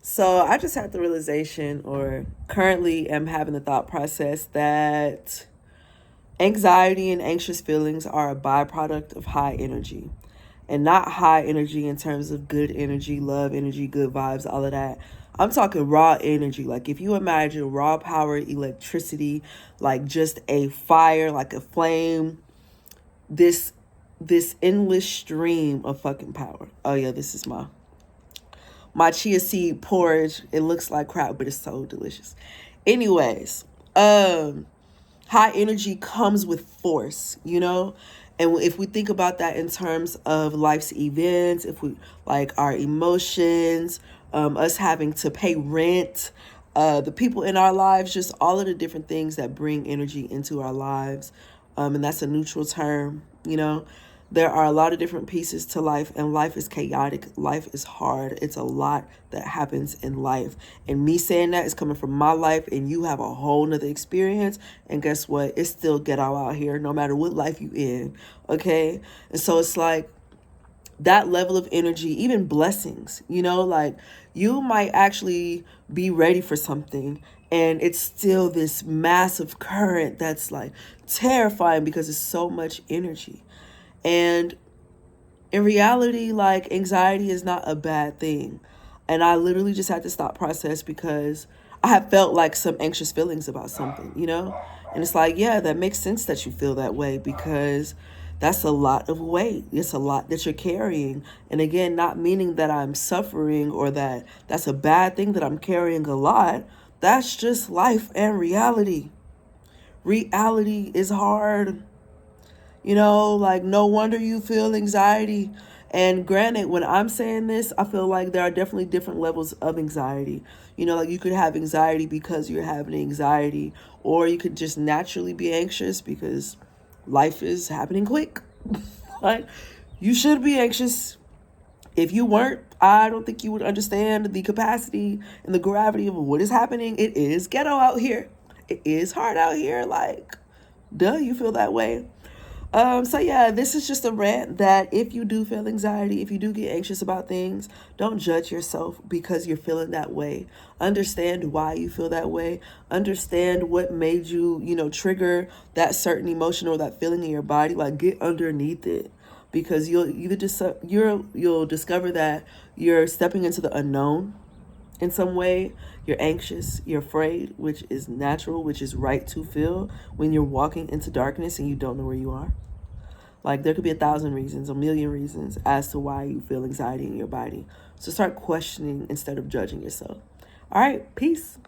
So I just had the realization, or currently am having the thought process, that anxiety and anxious feelings are a byproduct of high energy. And not high energy in terms of good energy, love energy, good vibes, all of that. I'm talking raw energy. Like if you imagine raw power, electricity, like just a fire, like a flame, this this endless stream of fucking power. Oh yeah, this is my chia seed porridge. It looks like crap, but it's so delicious. Anyways, high energy comes with force, you know? And if we think about that in terms of life's events, if we like our emotions, us having to pay rent, the people in our lives, just all of the different things that bring energy into our lives. And that's a neutral term, you know? There are a lot of different pieces to life, and life is chaotic. Life is hard. It's a lot that happens in life. And me saying that is coming from my life, and you have a whole nother experience. And guess what? It's still ghetto out here, no matter what life you in. Okay? And so it's like that level of energy, even blessings, you know, like you might actually be ready for something, and it's still this massive current that's like terrifying because it's so much energy. And in reality, like anxiety is not a bad thing. And I literally just had to stop process because I have felt like some anxious feelings about something, you know? And it's like, yeah, that makes sense that you feel that way because that's a lot of weight. It's a lot that you're carrying. And again, not meaning that I'm suffering or that that's a bad thing that I'm carrying a lot. That's just life and reality. Reality is hard. You know, like no wonder you feel anxiety. And granted, when I'm saying this, I feel like there are definitely different levels of anxiety. You know, like you could have anxiety because you're having anxiety, or you could just naturally be anxious because life is happening quick. Like, you should be anxious. If you weren't, I don't think you would understand the capacity and the gravity of what is happening. It is ghetto out here. It is hard out here. Like, duh, you feel that way. So yeah, this is just a rant that if you do feel anxiety, if you do get anxious about things, don't judge yourself because you're feeling that way. Understand why you feel that way. Understand what made you, trigger that certain emotion or that feeling in your body. Like get underneath it because you'll discover that you're stepping into the unknown in some way. You're anxious, you're afraid, which is natural, which is right to feel when you're walking into darkness and you don't know where you are. Like there could be 1,000 reasons, a million reasons as to why you feel anxiety in your body. So start questioning instead of judging yourself. All right, peace.